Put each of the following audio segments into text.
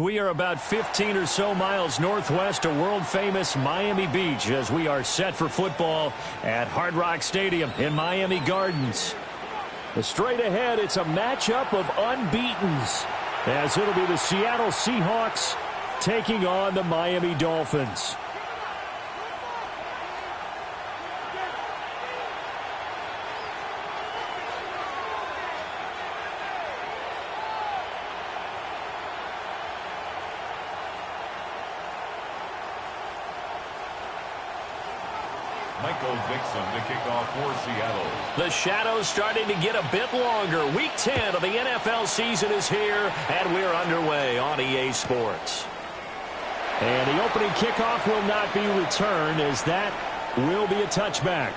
We are about 15 or so miles northwest of world-famous Miami Beach as we are set for football at Hard Rock Stadium in Miami Gardens. Straight ahead, it's a matchup of unbeatens as it'll be the Seattle Seahawks taking on the Miami Dolphins. To kick off for Seattle. The shadow's starting to get a bit longer. Week 10 of the NFL season is here, and we're underway on EA Sports. And the opening kickoff will not be returned, as that will be a touchback.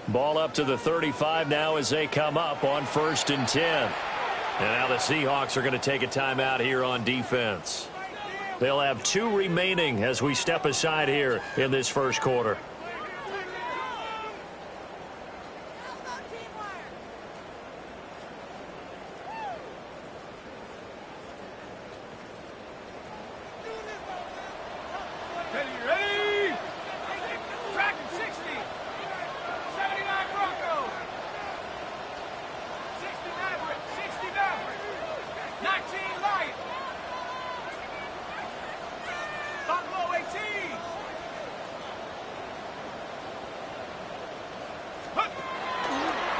Ball up to the 35 now as they come up on 1st and 10. And now the Seahawks are going to take a timeout here on defense. They'll have 2 remaining as we step aside here in this first quarter.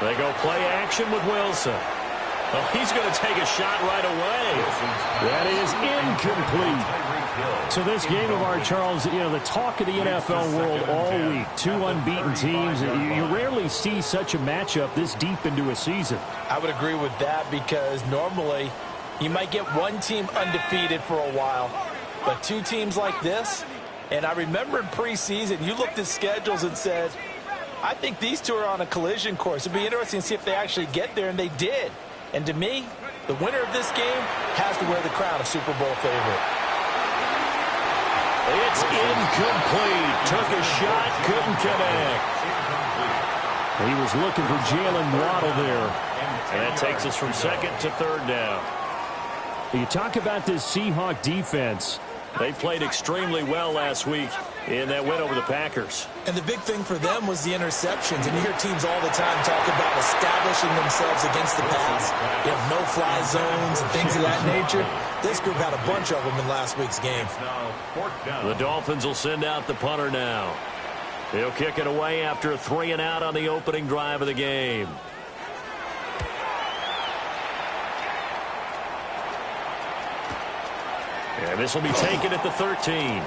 They go play action with Wilson. Oh, he's going to take a shot right away. That is incomplete. So this game of ours, Charles, you know, the talk of the NFL world all week. 2 unbeaten teams. You rarely see such a matchup this deep into a season. I would agree with that because normally you might get one team undefeated for a while. But 2 teams like this, and I remember in preseason, you looked at schedules and said, I think these 2 are on a collision course. It'd be interesting to see if they actually get there, and they did. And to me, the winner of this game has to wear the crown of Super Bowl favorite. It's incomplete. Took a shot, couldn't connect. He was looking for Jalen Waddle there. And that takes us from 2nd to 3rd down. You talk about this Seahawk defense. They played extremely well last week in that win over the Packers. And the big thing for them was the interceptions. And you hear teams all the time talk about establishing themselves against the pass. You have no-fly zones and things of that nature. This group had a bunch of them in last week's game. The Dolphins will send out the punter now. He'll kick it away after a 3-and-out on the opening drive of the game. And this will be taken at the 13.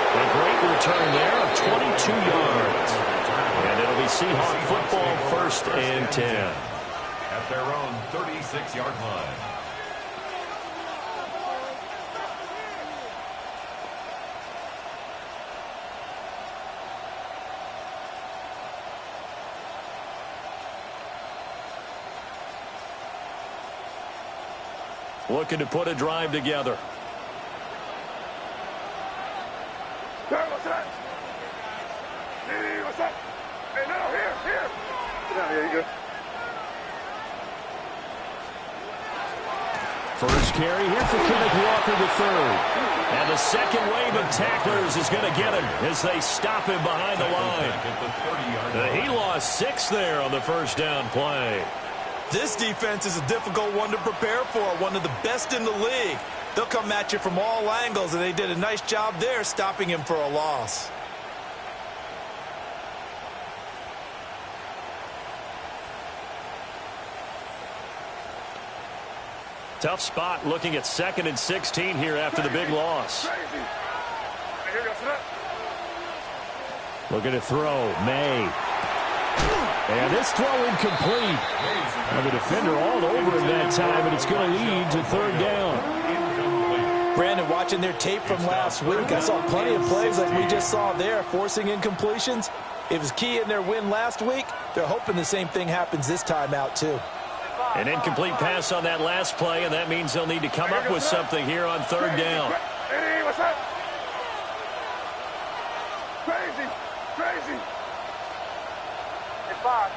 A great return there of 22 yards. And it'll be Seahawk football 1st and 10. At their own 36-yard line. Looking to put a drive together. What's that? Hey, what's that? Hey, no, here. Sit down, here you go. First carry here for Kenneth Walker III. And the second wave of tacklers is going to get him as they stop him behind the line. He lost 6 there on the first down play. This defense is a difficult one to prepare for, one of the best in the league. They'll come at you from all angles, and they did a nice job there stopping him for a loss. Tough spot looking at 2nd and 16 here after the big loss. Looking to throw. May. And this throw incomplete. And the defender all over him that time, and it's going to lead to 3rd down. Brandon, watching their tape from last week, I saw plenty of plays like we just saw there, forcing incompletions. It was key in their win last week. They're hoping the same thing happens this time out, too. An incomplete pass on that last play, and that means they'll need to come up with something here on third down. Hey, what's up? Crazy, crazy. It's five.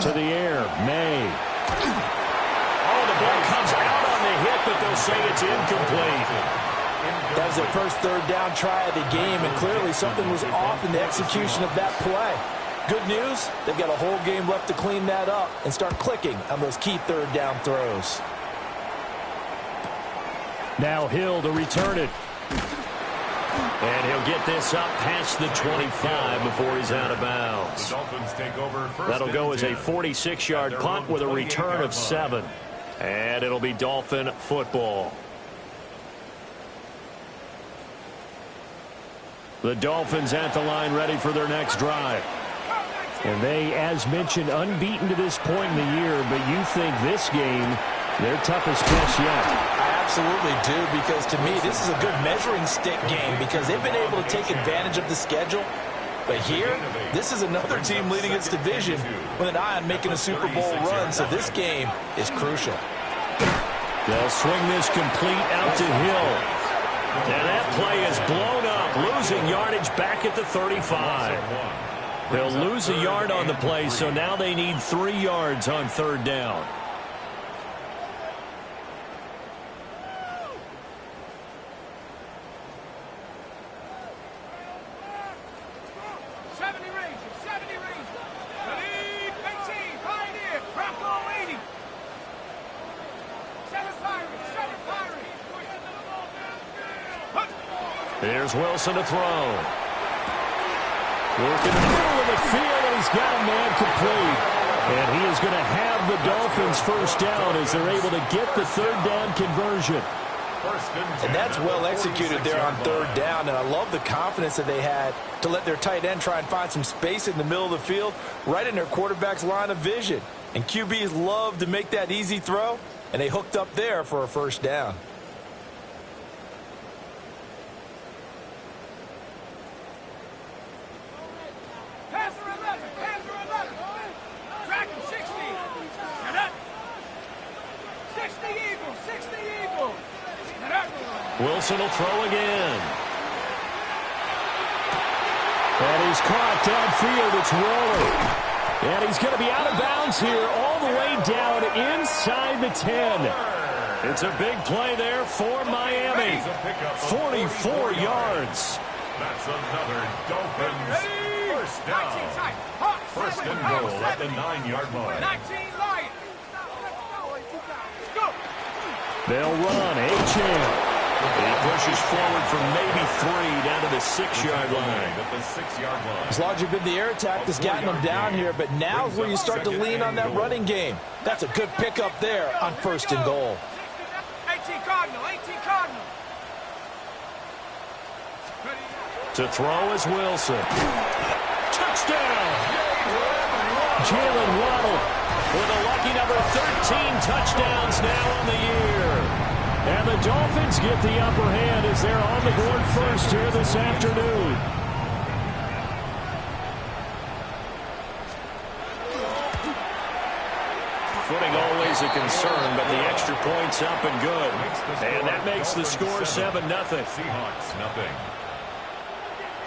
To the air, May. Oh, the ball comes out on the hit, but they'll say it's incomplete. That was their first third down try of the game, and clearly something was off in the execution of that play. Good news, they've got a whole game left to clean that up and start clicking on those key third down throws. Now Hill to return it. And he'll get this up past the 25 before he's out of bounds. That'll go as a 46-yard punt with a return of 7. And it'll be Dolphin football. The Dolphins at the line ready for their next drive. And they, as mentioned, unbeaten to this point in the year, but you think this game, their toughest test yet. I absolutely do, because to me, this is a good measuring stick game because they've been able to take advantage of the schedule. But here, this is another team leading its division with an eye on making a Super Bowl run, so this game is crucial. They'll swing this complete out to Hill. And that play is blown up, losing yardage back at the 35. They'll lose a yard on the play, so now they need 3 yards on third down. There's Wilson to throw. Working in the middle of the field, and he's got a man complete. And he is going to have the Dolphins first down as they're able to get the third down conversion. And that's well executed there on third down, and I love the confidence that they had to let their tight end try and find some space in the middle of the field, right in their quarterback's line of vision. And QBs love to make that easy throw, and they hooked up there for a first down. Wilson will throw again. And he's caught downfield. It's rolling. And he's going to be out of bounds here all the way down inside the 10. It's a big play there for Miami. 44 yards. That's another Dolphins first down. First and goal at the 9-yard line. They'll run. A-Chan. He pushes forward from maybe 3 down to the 6-yard line. As long as you've been the air attack that's gotten them down here, but now's where you start to lean on that running game. That's a good pickup there on first and goal. 18 Cardinal. To throw is Wilson. Touchdown! Jalen Waddle with a lucky number 13 touchdowns now on the year. And the Dolphins get the upper hand as they're on the board first here this afternoon. Footing always a concern, but the extra point's up and good. And that makes the score 7-0. Seahawks, nothing.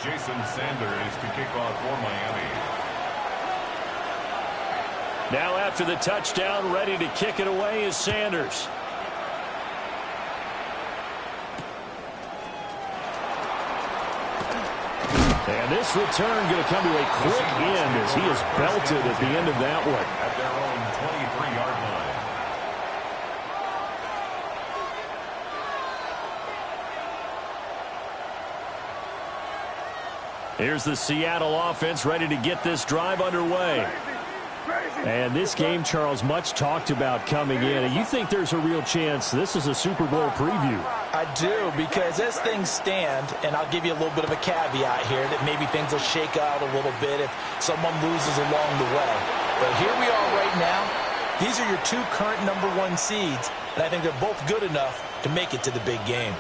Jason Sanders to kick off for Miami. Now after the touchdown, ready to kick it away is Sanders. And this return going to come to a quick end as he is belted at the end of that one. At their own 23-yard line. Here's the Seattle offense ready to get this drive underway. And this game, Charles, much talked about coming in. And you think there's a real chance this is a Super Bowl preview? I do, because as things stand, and I'll give you a little bit of a caveat here, that maybe things will shake out a little bit if someone loses along the way. But here we are right now. These are your two current #1 seeds, and I think they're both good enough to make it to the big game.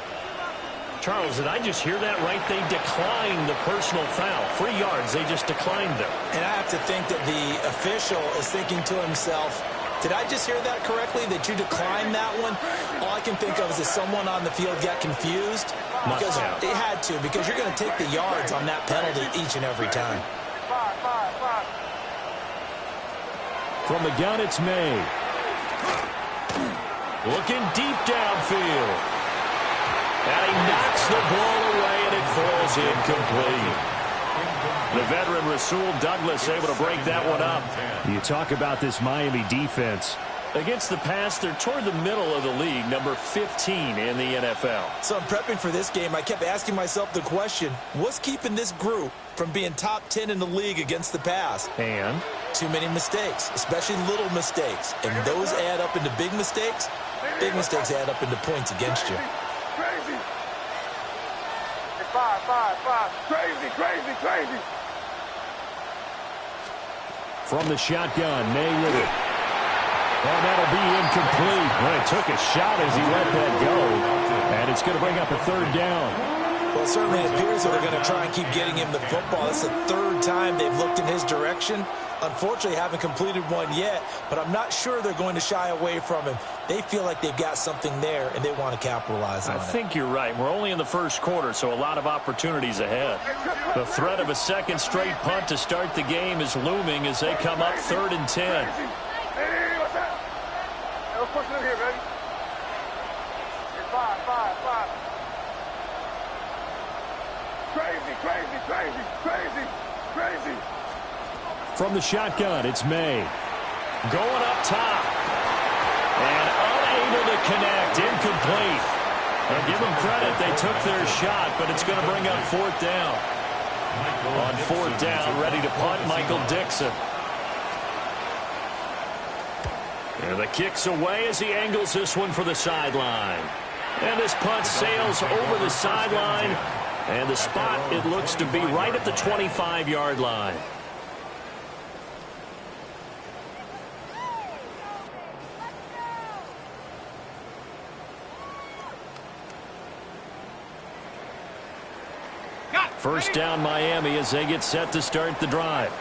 Charles, did I just hear that right? They declined the personal foul. 3 yards, they just declined them. And I have to think that the official is thinking to himself, did I just hear that correctly, that you declined that one? All I can think of is that someone on the field got confused. Because it had to, because you're going to take the yards on that penalty each and every time. From the gun, it's May. Looking deep downfield. And he knocks the ball away, and it falls incomplete. The veteran Rasul Douglas able to break that one up. You talk about this Miami defense. Against the pass, they're toward the middle of the league, number 15 in the NFL. So I'm prepping for this game. I kept asking myself the question, what's keeping this group from being top 10 in the league against the pass? And? Too many mistakes, especially little mistakes. And those add up into big mistakes. Big mistakes add up into points against you. Crazy. Five. Crazy. From the shotgun, May with it. And that'll be incomplete. Well, he took a shot as he let that go. And it's going to bring up a 3rd down. Well, it certainly appears that they're going to try and keep getting him the football. That's the 3rd time they've looked in his direction. Unfortunately, haven't completed one yet, but I'm not sure they're going to shy away from him. They feel like they've got something there, and they want to capitalize on it. I think you're right. We're only in the first quarter, so a lot of opportunities ahead. The threat of a second straight punt to start the game is looming as they come up 3rd and 10. Pushing in here, baby. Five. Crazy. From the shotgun, it's May. Going up top. And unable to connect. Incomplete. And give them credit. They took their shot, but it's going to bring up 4th down. On 4th down, ready to punt, Michael Dixon. And the kick's away as he angles this one for the sideline. And this punt sails over the sideline. And the spot, it looks to be right at the 25-yard line. First down, Miami, as they get set to start the drive.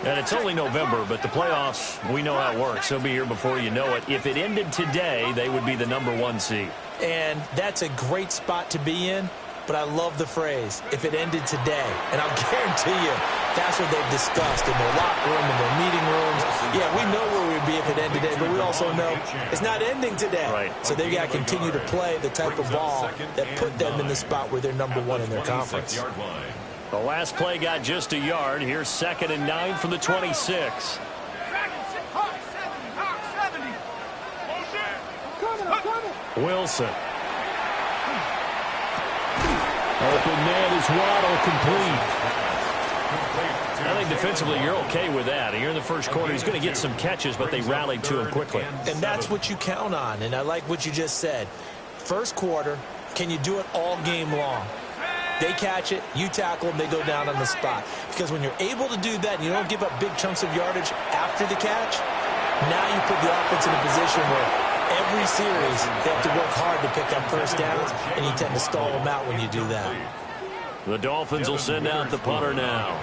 And it's only November, but the playoffs, we know how it works. They'll be here before you know it. If it ended today, they would be the #1 seed. And that's a great spot to be in, but I love the phrase, if it ended today. And I'll guarantee you, that's what they've discussed in their locker room, in their meeting rooms. Yeah, we know where we'd be if it ended today, but we also know it's not ending today. Right. So they've got to continue to play the type of ball that put them in the spot where they're #1 in their conference. The last play got just a yard. Here's 2nd and 9 from the 26. Wilson. Open man is Waddle, complete. I think defensively you're okay with that. Here in the first quarter, he's going to get some catches, but they rallied to him quickly. And that's what you count on, and I like what you just said. First quarter, can you do it all game long? They catch it, you tackle them, they go down on the spot. Because when you're able to do that and you don't give up big chunks of yardage after the catch, now you put the offense in a position where every series they have to work hard to pick up first downs, and you tend to stall them out when you do that. The Dolphins will send out the punter now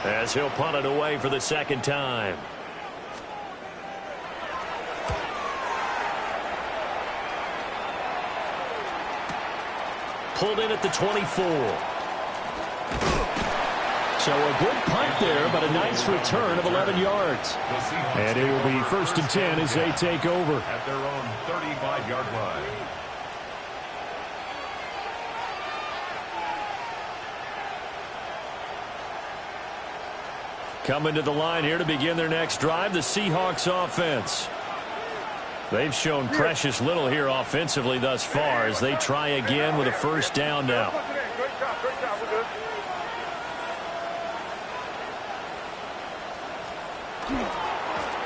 as he'll punt it away for the 2nd time. Pulled in at the 24. So a good punt there, but a nice return of 11 yards. And it will be 1st and 10 as they take over. At their own 35-yard line. Coming to the line here to begin their next drive, the Seahawks offense. They've shown precious little here offensively thus far as they try again with a 1st down now.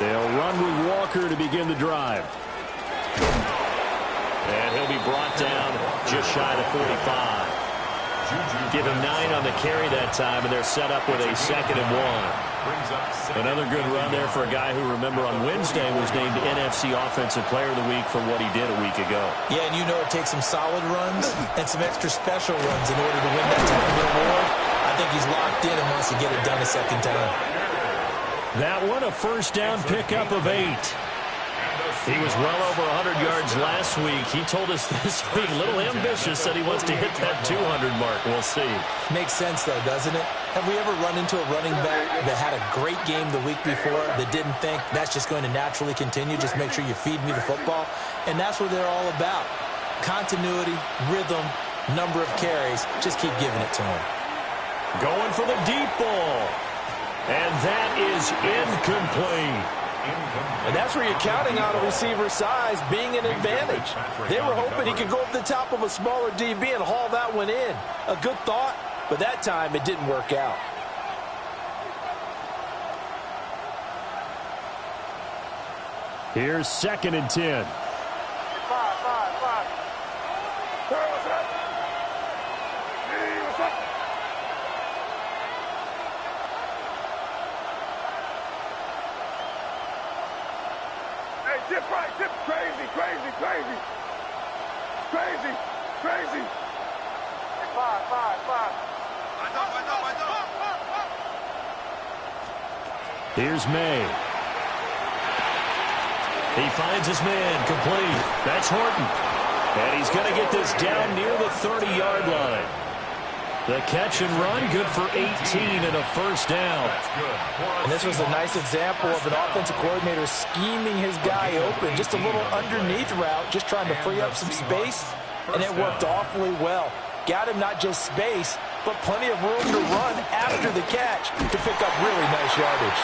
They'll run with Walker to begin the drive. And he'll be brought down just shy of 45. Give him 9 on the carry that time, and they're set up with a 2nd and 1. brings up second. Another good run there for a guy who, remember, on Wednesday was named NFC Offensive Player of the Week for what he did a week ago. Yeah, and you know it takes some solid runs and some extra special runs in order to win that type of reward. I think he's locked in and wants to get it done a second time. That one, a first down pickup of 8. He was well over 100 yards last week. He told us this week, a little ambitious, said he wants to hit that 200 mark. We'll see. Makes sense, though, doesn't it? Have we ever run into a running back that had a great game the week before that didn't think that's just going to naturally continue? Just make sure you feed me the football. And that's what they're all about. Continuity, rhythm, number of carries. Just keep giving it to him. Going for the deep ball. And that is incomplete. And that's where you're counting on a receiver's size being an advantage. They were hoping he could go up the top of a smaller DB and haul that one in. A good thought, but that time it didn't work out. Here's 2nd and 10. Dip right, dip crazy. Five. Here's May. He finds his man, complete. That's Horton. And he's going to get this down near the 30-yard line. The catch and run, good for 18 and a first down. And this was a nice example of an offensive coordinator scheming his guy open. Just a little underneath route, just trying to free up some space, and it worked awfully well. Got him not just space, but plenty of room to run after the catch to pick up really nice yardage.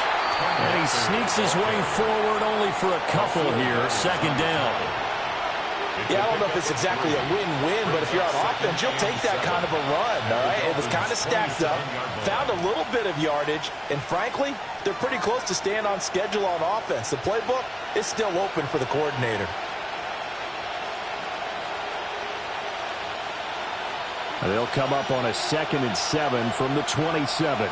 And he sneaks his way forward only for a couple here, 2nd down. Yeah, I don't know if it's exactly a win-win, but if you're on offense, you'll take that kind of a run, all right? It was kind of stacked up, found a little bit of yardage, and frankly, they're pretty close to staying on schedule on offense. The playbook is still open for the coordinator. They'll come up on a 2nd and 7 from the 27.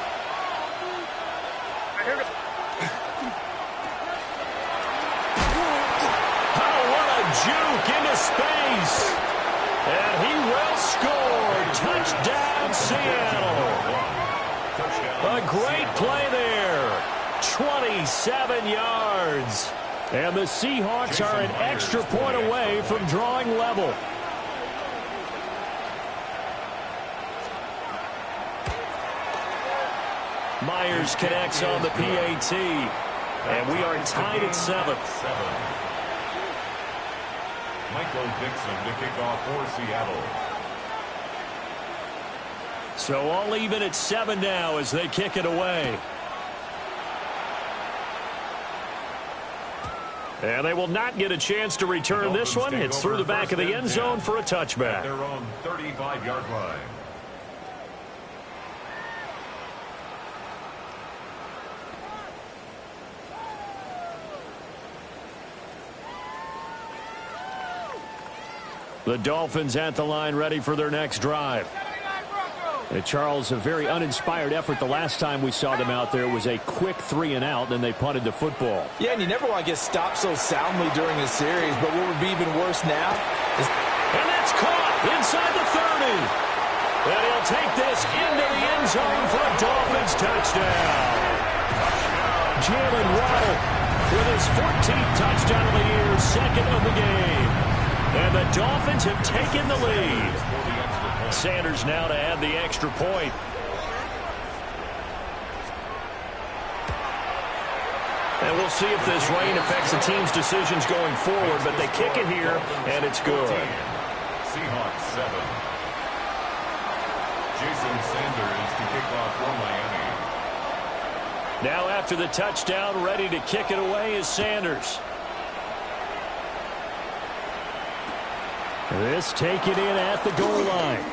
Juke into space. And he will score. Touchdown, Seattle. A great play there. 27 yards. And the Seahawks are an extra point away from drawing level. Myers connects on the PAT. And we are tied at 7. Michael Dixon to kick off for Seattle. So all even at 7 now as they kick it away. And they will not get a chance to return this one. It's through the back of the end zone for a touchback. Their own 35-yard line. The Dolphins at the line, ready for their next drive. Charles, a very uninspired effort the last time we saw them out there. It was a quick 3 and out, then they punted the football. Yeah, and you never want to get stopped so soundly during a series, but what would be even worse now is... And that's caught inside the 30. And he'll take this into the end zone for a Dolphins touchdown. Jalen Waddle with his 14th touchdown of the year, 2nd of the game. And the Dolphins have taken the lead. Sanders now to add the extra point. And we'll see if this rain affects the team's decisions going forward, but they kick it here, and it's good. Seahawks 7. Jason Sanders to kick off for Miami. Now after the touchdown, ready to kick it away is Sanders. This taken in at the goal line.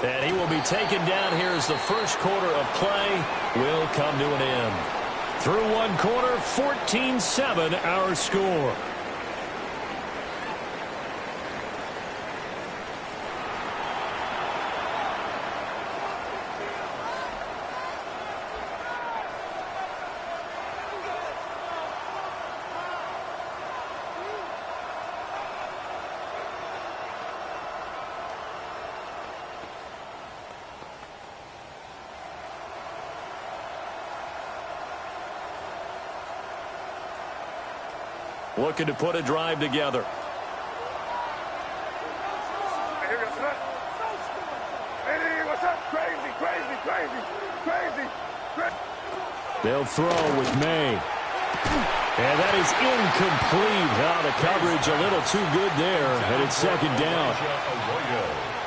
And he will be taken down here as the first quarter of play will come to an end. Through one quarter, 14-7 our score. Looking to put a drive together. Hey, here we go, son. Hey, what's up? Crazy, crazy, crazy, crazy, crazy. They'll throw with May. And that is incomplete. Oh, the coverage a little too good there, and it's second down.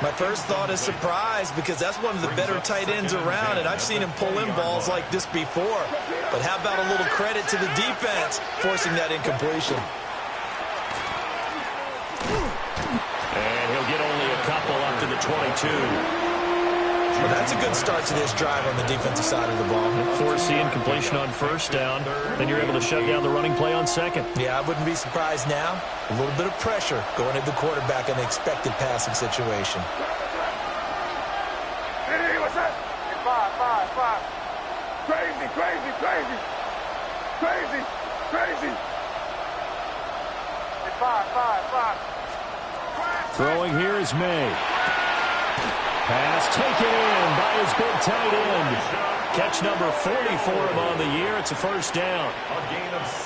My first thought is surprise because that's one of the better tight ends around, and I've seen him pull in balls like this before. But how about a little credit to the defense forcing that incompletion? And he'll get only a couple up to the 22. Well, that's a good start to this drive on the defensive side of the ball. Force the incompletion on first down. Then you're able to shut down the running play on second. Yeah, I wouldn't be surprised now. A little bit of pressure going at the quarterback in the expected passing situation. Hey, what's up? Hey, five. Crazy, crazy, crazy, crazy, crazy. Hey, five. Throwing here is May. Pass taken in by his big tight end. Catch number 40 for him on the year. It's a first down.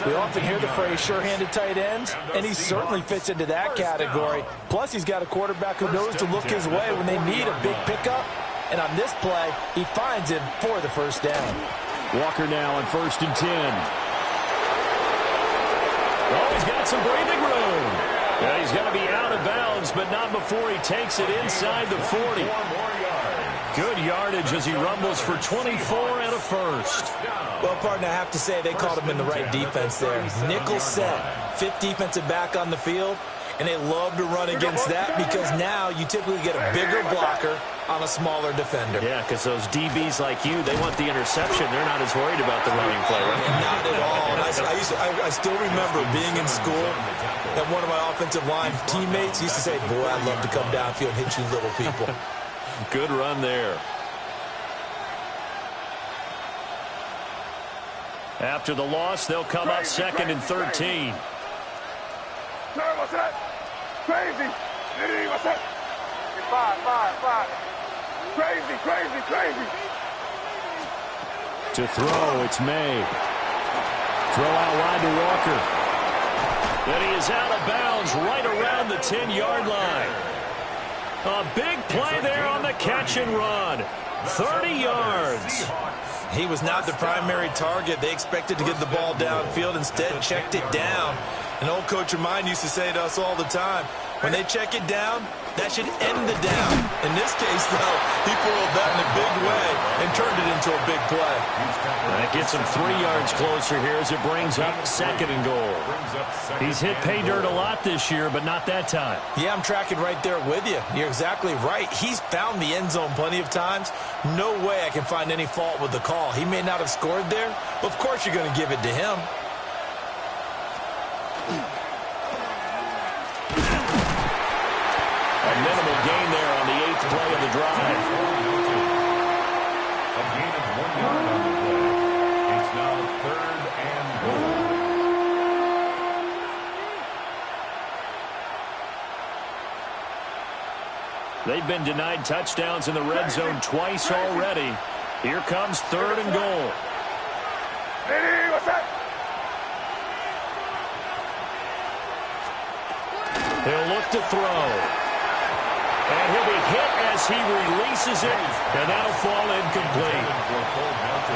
We often hear the phrase sure-handed tight ends, and he certainly fits into that category. Plus, he's got a quarterback who knows to look his way when they need a big pickup. And on this play, he finds him for the first down. Walker now on 1st and 10. Oh, he's got some breathing room. Yeah, he's got to be out of bounds, but not before he takes it inside the 40. Good yardage as he rumbles for 24 and a first. Well, partner, I have to say they called him in the right defense there. Nickel set, 5th defensive back on the field, and they love to run against that because now you typically get a bigger blocker on a smaller defender. Yeah, because those DBs like you, they want the interception. They're not as worried about the running play, right? Not at all. And I still remember being in school and one of my offensive line teammates used to say, boy, I'd love to come downfield and hit you little people. Good run there. After the loss, they'll come up 2nd and 13. Sir, what's that? Crazy. Hey, what's that? Hey, five. Crazy. To throw, it's May. Throw out wide to Walker. And he is out of bounds right around the 10-yard line. A big play there on the catch and run. 30 yards. He was not the primary target. They expected to get the ball downfield. Instead, checked it down. An old coach of mine used to say to us all the time, when they check it down, that should end the down. In this case, though, he foiled that in a big way and turned it into a big play. That gets him 3 yards closer here as it brings up 2nd and goal. He's hit pay dirt a lot this year, but not that time. Yeah, I'm tracking right there with you. You're exactly right. He's found the end zone plenty of times. No way I can find any fault with the call. He may not have scored there, but of course you're going to give it to him. A minimal gain there on the 8th play of the drive. A gain of 1 yard on the play. It's now 3rd and goal. They've been denied touchdowns in the red zone twice already. Here comes 3rd and goal. Hey, what's that? He'll look to throw. And he'll be hit as he releases it, and that'll fall incomplete.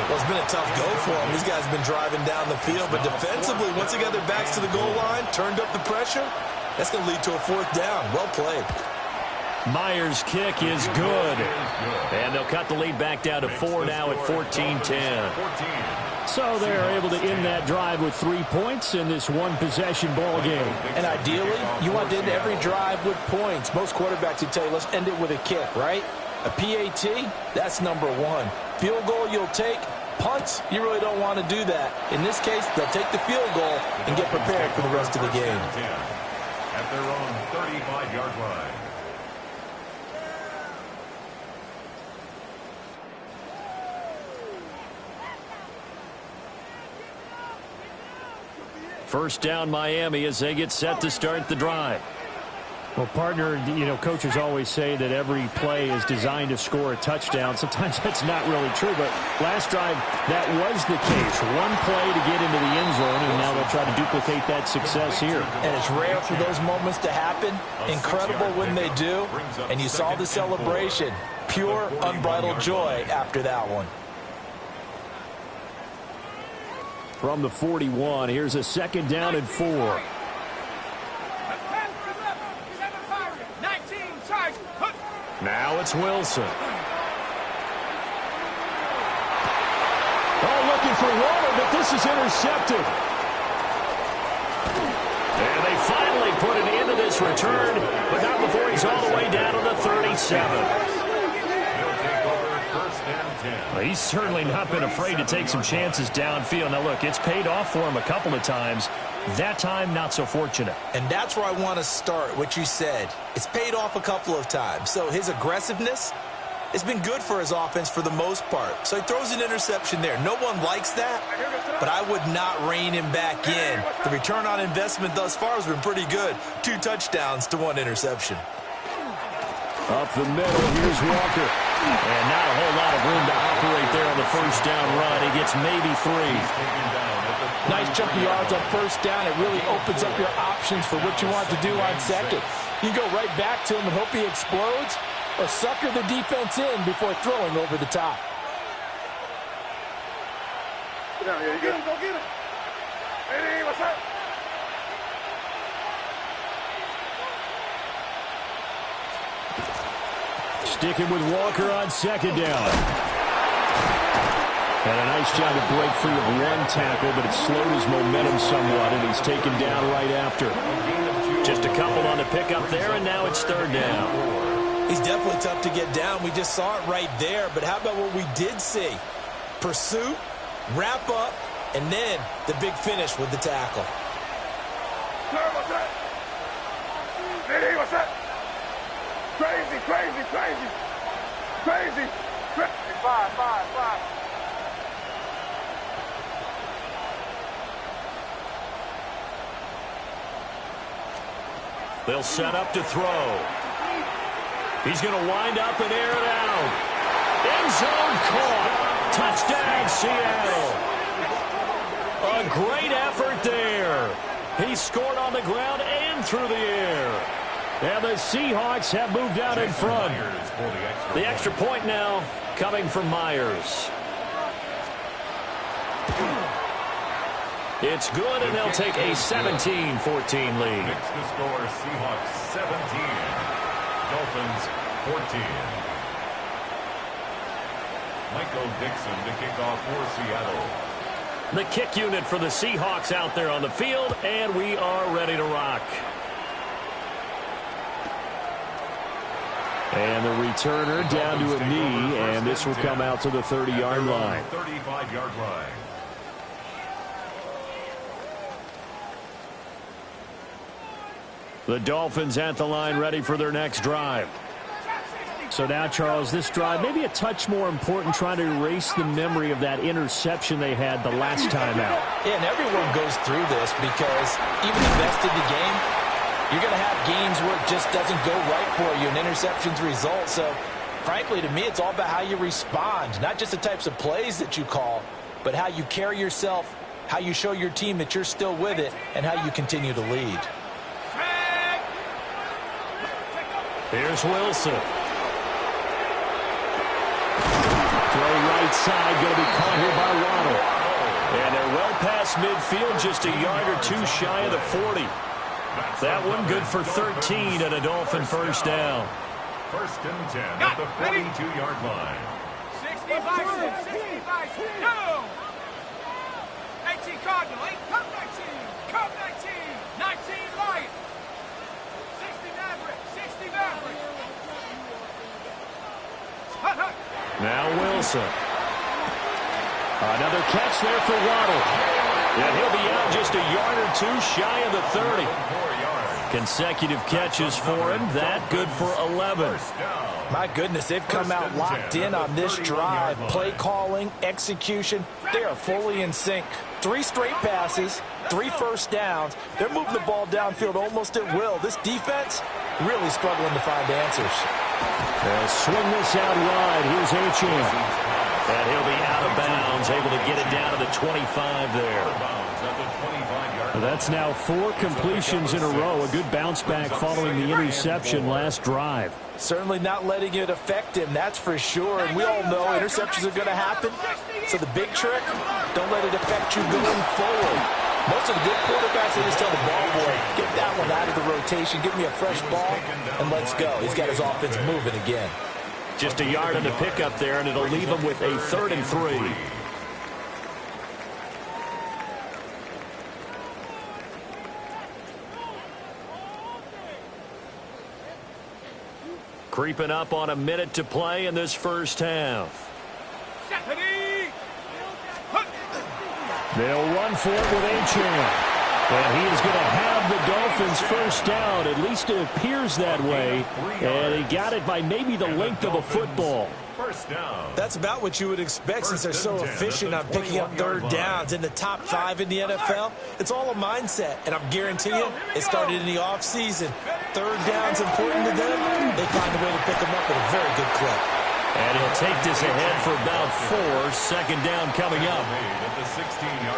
Well, it's been a tough go for him. These guys have been driving down the field, but defensively, once they got their backs to the goal line, turned up the pressure, that's going to lead to a 4th down. Well played. Myers' kick is good. And they'll cut the lead back down to 4 now at 14-10. So they're able to end that drive with 3 points in this one-possession ball game. And ideally, you want to end every drive with points. Most quarterbacks would tell you, let's end it with a kick, right? A PAT, that's number 1. Field goal you'll take. Punts, you really don't want to do that. In this case, they'll take the field goal and get prepared for the rest of the game. At their own 35-yard line. First down Miami as they get set to start the drive. Well, partner, you know, coaches always say that every play is designed to score a touchdown. Sometimes that's not really true, but last drive, that was the case. One play to get into the end zone, and now they'll try to duplicate that success here. And it's rare for those moments to happen. Incredible when they do. And you saw the celebration. Pure, unbridled joy after that one. From the 41, here's a 2nd down and 4. Now it's Wilson. Oh, looking for Waller, but this is intercepted. And they finally put an end to this return, but not before he's all the way down to the 37. Well, he's certainly not been afraid to take some chances downfield. Now, look, it's paid off for him a couple of times. That time, not so fortunate. And that's where I want to start, what you said. It's paid off a couple of times. So his aggressiveness has been good for his offense for the most part. So he throws an interception there. No one likes that, but I would not rein him back in. The return on investment thus far has been pretty good. 2 touchdowns to 1 interception. Up the middle, here's Walker. And not a whole lot of room to operate there on the first down run. He gets maybe 3. Nice chunk of yards on first down. It really opens up your options for what you want to do on second. You go right back to him and hope he explodes, or sucker the defense in before throwing over the top. Get down here, you get him, go get him. Hey, what's up? Sticking with Walker on 2nd down. And a nice job to break free of 1 tackle, but it slowed his momentum somewhat, and he's taken down right after. Just a couple on the pickup there, and now it's 3rd down. He's definitely tough to get down. We just saw it right there, but how about what we did see? Pursuit, wrap up, and then the big finish with the tackle. What's that? Hey, what's that? Crazy, crazy, crazy. Crazy. 5. They'll set up to throw. He's going to wind up and air it out. End zone caught. Touchdown, Seattle. A great effort there. He scored on the ground and through the air. And the Seahawks have moved out in front. The extra point now coming from Myers. It's good, and they'll take a 17-14 lead. Next to score, Seahawks 17, Dolphins 14. Michael Dixon to kick off for Seattle. The kick unit for the Seahawks out there on the field, and we are ready to rock. And the returner down to a knee, and this will come out to the 30-yard line. 35-yard line. The Dolphins at the line, ready for their next drive. So now, Charles, this drive maybe a touch more important, trying to erase the memory of that interception they had the last time out. Yeah, and everyone goes through this because even the best in the game, you're going to have games where it just doesn't go right for you, and interceptions result. So, frankly, to me, it's all about how you respond, not just the types of plays that you call, but how you carry yourself, how you show your team that you're still with it, and how you continue to lead. Here's Wilson. Throw right side, going to be caught here by Waddle. And they're well past midfield, just a yard or 2 shy of the 40. That one good for 13 and a Dolphin first down. 1st and 10 at the 42-yard line. 65, no! 18 Cardinal, 8, come 19, 19 Lion. 60 Maverick, 60 Maverick. Now Wilson. Another catch there for Waddle. And he'll be out just a yard or 2 shy of the 30. Consecutive catches for him. That good for 11. My goodness, they've come out locked in on this drive. Play calling, execution, they are fully in sync. 3 straight passes, 3 first downs. They're moving the ball downfield almost at will. This defense, really struggling to find answers. They'll swing this out wide. Here's Achane. And he'll be out of bounds, able to get it down to the 25 there. That's now 4 completions in a row. A good bounce back following the interception last drive. Certainly not letting it affect him, that's for sure. And we all know interceptions are going to happen. So the big trick, don't let it affect you going forward. Most of the good quarterbacks, they just tell the ball boy, get that one out of the rotation, give me a fresh ball, and let's go. He's got his offense moving again. Just a yard on the pickup there, and it'll leave him with a 3rd and 3. Creeping up on a minute to play in this first half. They'll run for it with Achane. And he is going to have the Dolphins first down. At least it appears that way. And he got it by maybe the length of a football. That's about what you would expect since they're so efficient on picking up 3rd downs in the top 5 in the NFL. It's all a mindset, and I'm guaranteeing you it started in the offseason. 3rd down's important to them. They find a way to pick them up at a very good clip. And he'll take this ahead for about 4. Second down coming up.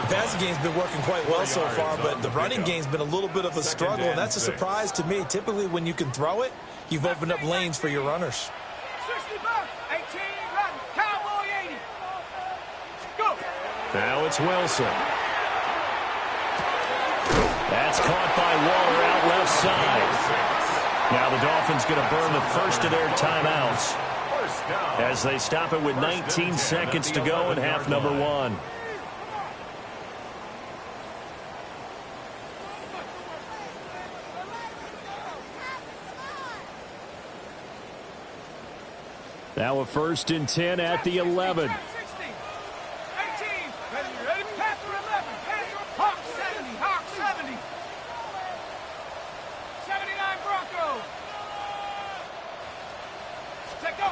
The passing game's been working quite well so far, but the running game's been a little bit of a struggle, and that's a surprise to me. Typically, when you can throw it, you've opened up lanes for your runners. 18, run, Cowboy 80. Go. Now it's Wilson. That's caught by Waller out left side. Now the Dolphins going to burn the first of their timeouts as they stop it with 19 seconds to go in half number 1. Now a 1st and 10 at the 11. 16, 18, ready, Panther 11, Panther, Hawk 70, Hawk 70. 79 Broncos. Take go.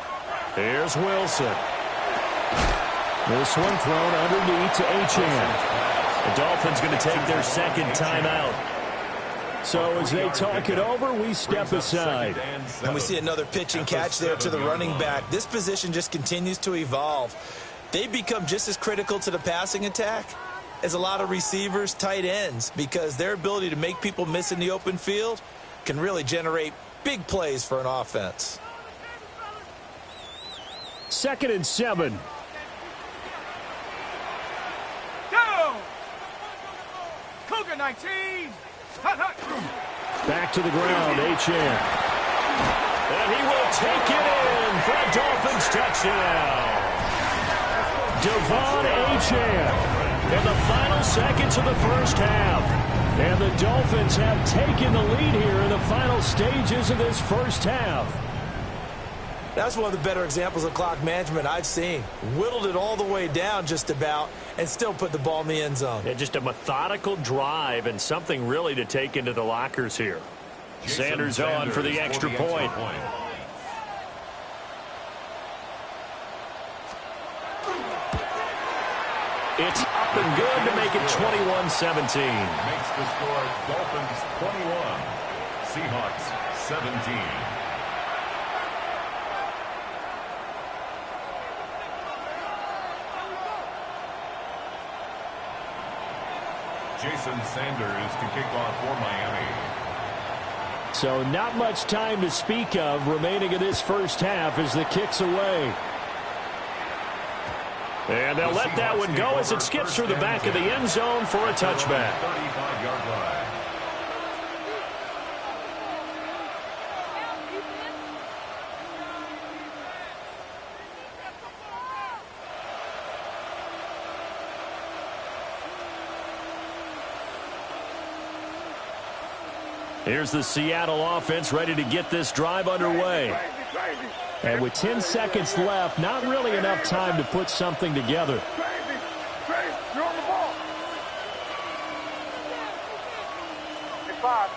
Here's Wilson. This one thrown underneath to Achane. The Dolphins going to take their second timeout. So as they talk it over, we step aside. And we see another pitch and catch there to the running back. This position just continues to evolve. They become just as critical to the passing attack as a lot of receivers, tight ends, because their ability to make people miss in the open field can really generate big plays for an offense. 2nd and 7. Go. Cougar 19. Hut, hut. Back to the ground, Achane. And he will take it in for a Dolphins touchdown. Devon Achane in the final seconds of the first half. And the Dolphins have taken the lead here in the final stages of this first half. That's one of the better examples of clock management I've seen. Whittled it all the way down just about and still put the ball in the end zone. Yeah, just a methodical drive and something really to take into the lockers here. Sanders on for the extra point. It's up and good to make it 21-17. Makes the score Dolphins 21, Seahawks 17. Jason Sanders to kick off for Miami. So not much time to speak of remaining in this first half as the kick's away. And they'll let that one go as it skips through the back of the end zone for a touchback. 35-yard line. Here's the Seattle offense ready to get this drive underway. And with 10 seconds left, not really enough time to put something together. Crazy, you're on the ball. Hey, five.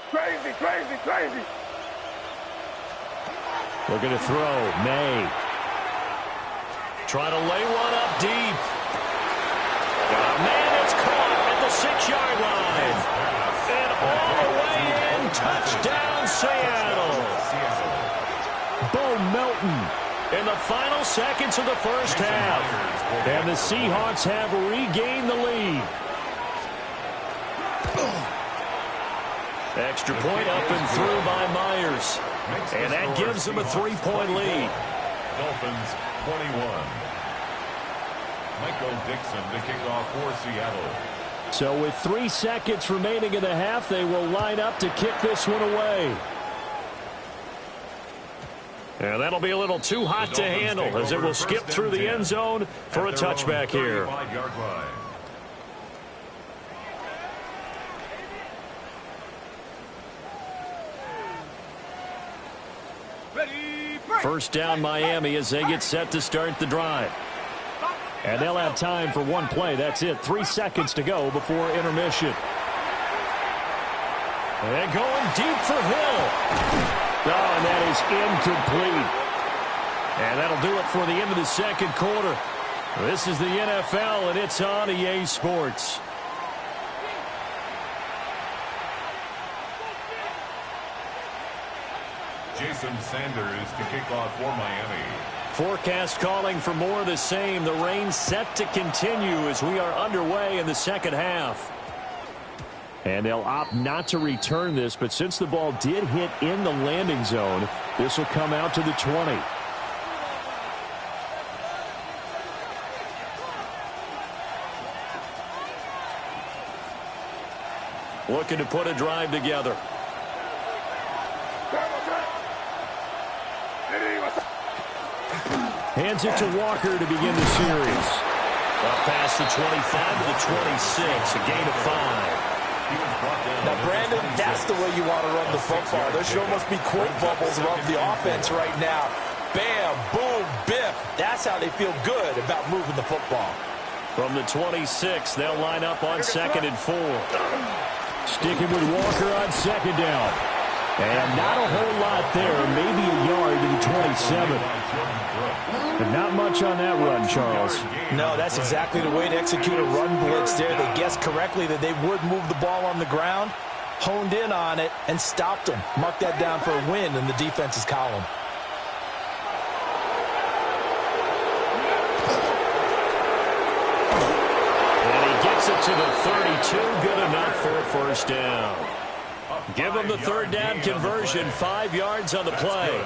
Crazy. Looking to throw. May. Trying to lay one up deep. Man, it's caught at the 6-yard line. And all the way in Touchdown, Seattle. Bo Melton in the final seconds of the first half. And the Seahawks have regained the lead. Extra point up and through by Myers. And that gives them a 3-point lead. Dolphins 21. Michael Dixon to kick off for Seattle. So with 3 seconds remaining in the half, they will line up to kick this one away. And that'll be a little too hot to handle as it will skip through the end zone for a touchback here. First down Miami as they get set to start the drive. And they'll have time for one play. That's it. 3 seconds to go before intermission. And going deep for Hill. Oh, and that is incomplete. And that'll do it for the end of the second quarter. This is the NFL, and it's on EA Sports. Jason Sanders to kick off for Miami. Forecast calling for more of the same. The rain set to continue as we are underway in the second half. And they'll opt not to return this, but since the ball did hit in the landing zone, this will come out to the 20. Looking to put a drive together. Hands it to Walker to begin the series. Up past the 25 to the 26, a gain of 5. Now, Brandon, that's the way you want to run the football. There sure must be quote bubbles around the offense right now. Bam, boom, biff. That's how they feel good about moving the football. From the 26, they'll line up on 2nd and 4. Sticking with Walker on 2nd down. And not a whole lot there, maybe a yard to the 27. But not much on that run, Charles. No, that's exactly the way to execute a run blitz there. They guessed correctly that they would move the ball on the ground, honed in on it, and stopped them. Mark that down for a win in the defense's column. And he gets it to the 32, good enough for a first down. Give them the 3rd down conversion, 5 yards on the play.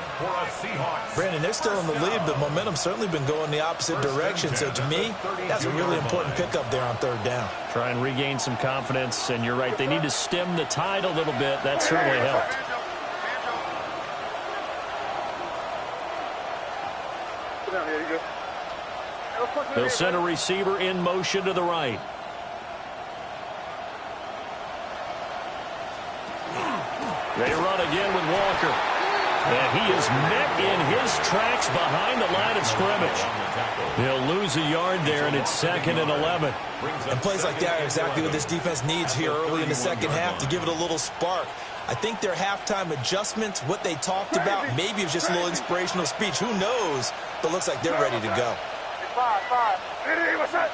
Brandon, they're still in the lead, but momentum's certainly been going the opposite direction. So to me, that's a really important pickup there on 3rd down. Try and regain some confidence, and you're right. They need to stem the tide a little bit. That certainly helped. They'll send a receiver in motion to the right. They run again with Walker. And he is met in his tracks behind the line of scrimmage. He'll lose a yard there, and it's 2nd and 11. And plays like that are exactly what this defense needs here early in the second half to give it a little spark. I think their halftime adjustments, what they talked about, maybe it was just a little inspirational speech. Who knows? But looks like they're ready to go. 5. What's that?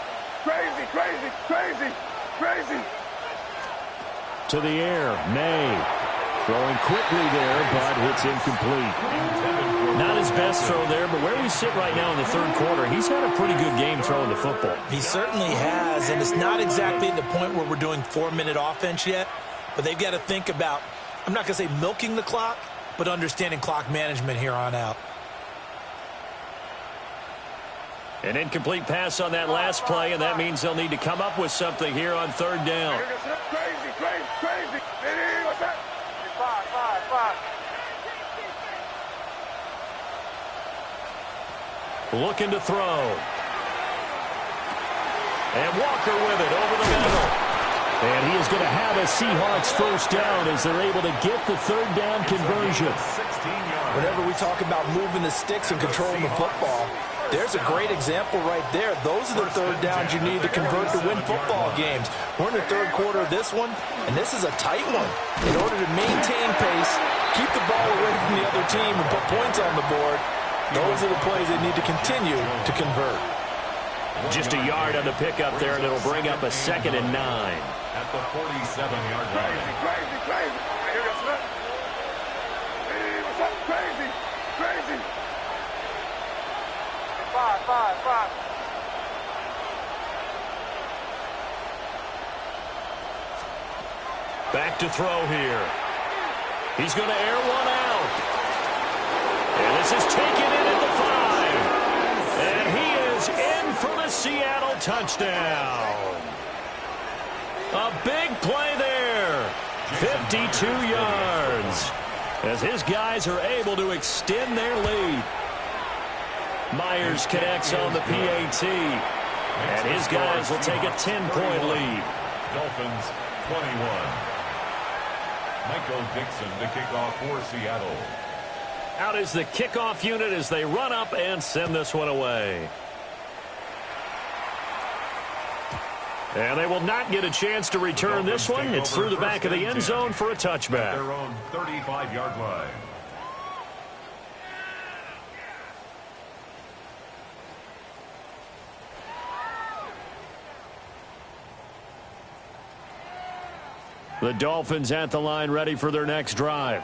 Crazy, crazy, crazy, crazy. To the air, May. Throwing quickly there, but it's incomplete. Not his best throw there, but where we sit right now in the 3rd quarter, he's had a pretty good game throwing the football. He certainly has, and it's not exactly at the point where we're doing 4-minute offense yet, but they've got to think about, I'm not going to say milking the clock, but understanding clock management here on out. An incomplete pass on that last play, and that means they'll need to come up with something here on 3rd down. Crazy, crazy, crazy. What's that? 5. Looking to throw. And Walker with it over the middle. And he is going to have a Seahawks first down as they're able to get the 3rd down conversion. Whenever we talk about moving the sticks and controlling the football, there's a great example right there. Those are the 3rd downs you need to convert to win football games. We're in the 3rd quarter of this one, and this is a tight one. In order to maintain pace, keep the ball away from the other team, and put points on the board, those are the plays they need to continue to convert. Just a yard on the pickup there, and it'll bring up a 2nd and 9. At the 47-yard line. Crazy, crazy, crazy. Five. Back to throw here. He's going to air one out. And this is taken in at the 5. And he is in for the Seattle touchdown. A big play there. 52 yards. As his guys are able to extend their lead. Myers connects on the PAT. And his guys will take a 10-point lead. Dolphins 21. Michael Dixon to kick off for Seattle. Out is the kickoff unit as they run up and send this one away. And they will not get a chance to return this one. It's through the back of the end zone for a touchback. Their own 35-yard line. The Dolphins at the line ready for their next drive.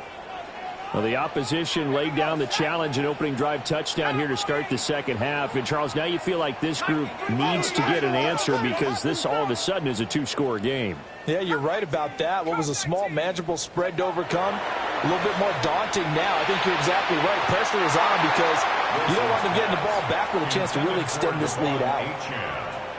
Well, the opposition laid down the challenge and opening drive touchdown here to start the second half. And, Charles, now you feel like this group needs to get an answer because this all of a sudden is a two-score game. Yeah, you're right about that. What was a small, manageable spread to overcome, a little bit more daunting now. I think you're exactly right. Pressure is on because you don't want them getting the ball back with a chance to really extend this lead out.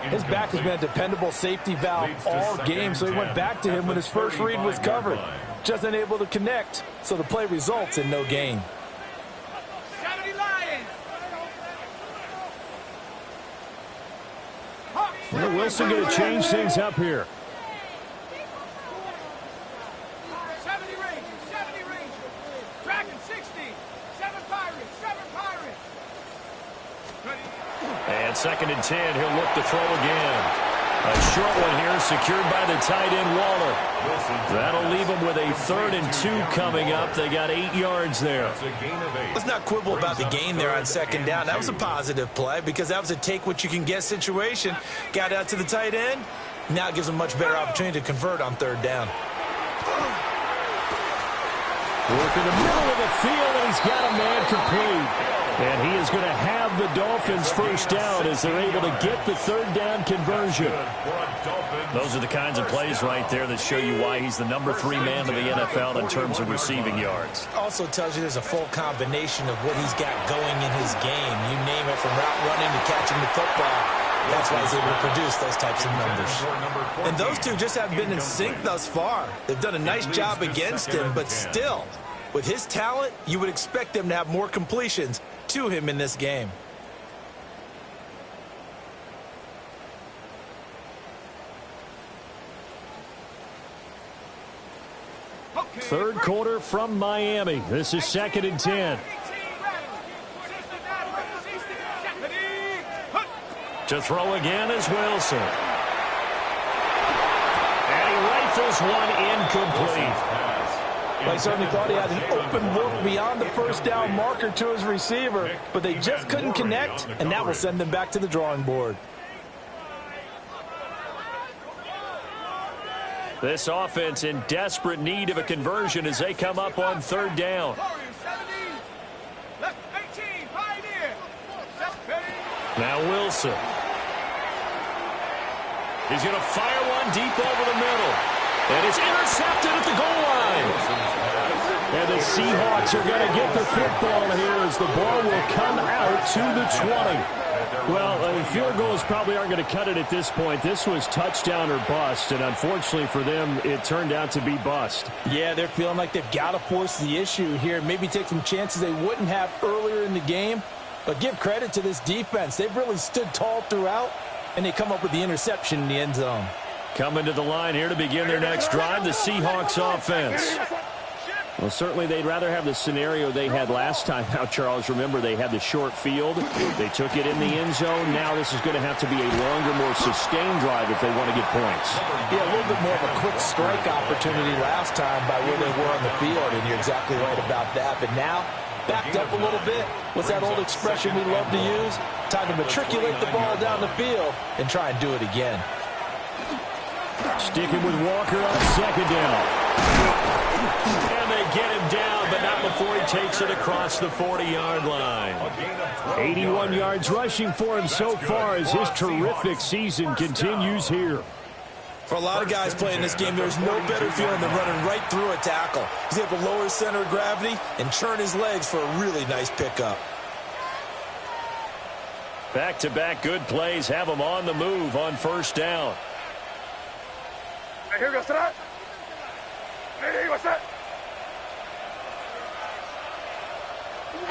His back has been a dependable safety valve all game, so he went back to him when his first read was covered. Just unable to connect, so the play results in no gain. 70 Lions. Well, Wilson going to change things up here. 70 Rangers. Dragon 60. 7 Pirates. And 2nd and 10, he'll look to throw again. A short one here, secured by the tight end, Waller. That'll leave them with a 3rd and 2 coming up. They got 8 yards there. Let's not quibble about the gain there on 2nd down. That was a positive play because that was a take-what-you-can-get situation. Got out to the tight end. Now it gives them a much better opportunity to convert on 3rd down. Work in the middle of the field, and he's got a man complete. And he is going to have the Dolphins first down as they're able to get the 3rd down conversion. Those are the kinds of plays right there that show you why he's the number 3 man of the NFL in terms of receiving yards. Also tells you there's a full combination of what he's got going in his game. You name it, from route running to catching the football. That's why he's able to produce those types of numbers. And those two just haven't been in sync thus far. They've done a nice job against him, but still, with his talent, you would expect them to have more completions to him in this game. Third quarter from Miami. This is 2nd and 10. To throw again is Wilson. And he rifles one incomplete. Well, he certainly thought he had an open look beyond the first down marker to his receiver, but they just couldn't connect, and that will send them back to the drawing board. This offense in desperate need of a conversion as they come up on 3rd down. Now Wilson. He's going to fire one deep over the middle. And it's intercepted at the goal line. And the Seahawks are going to get the football here as the ball will come out to the 20. Well, field goals probably aren't going to cut it at this point. This was touchdown or bust, and unfortunately for them, it turned out to be bust. Yeah, they're feeling like they've got to force the issue here. Maybe take some chances they wouldn't have earlier in the game. But give credit to this defense. They've really stood tall throughout, and they come up with the interception in the end zone. Coming to the line here to begin their next drive, the Seahawks offense. Well, certainly they'd rather have the scenario they had last time out, Charles. Remember, they had the short field. They took it in the end zone. Now this is going to have to be a longer, more sustained drive if they want to get points. Yeah, a little bit more of a quick strike opportunity last time by where they were on the field, and you're exactly right about that. But now, backed up a little bit. What's that old expression we love to use? Time to matriculate the ball down the field and try and do it again. Sticking with Walker on 2nd down. And they get him down, but not before he takes it across the 40-yard line. 81 yards rushing for him so far as his terrific season continues here. For a lot of guys playing this game, there's no better feeling than running right through a tackle. He's able to lower his center of gravity and churn his legs for a really nice pickup. Back-to-back good plays have him on the move on first down. Hey, here we go, set. Hey, what's that? You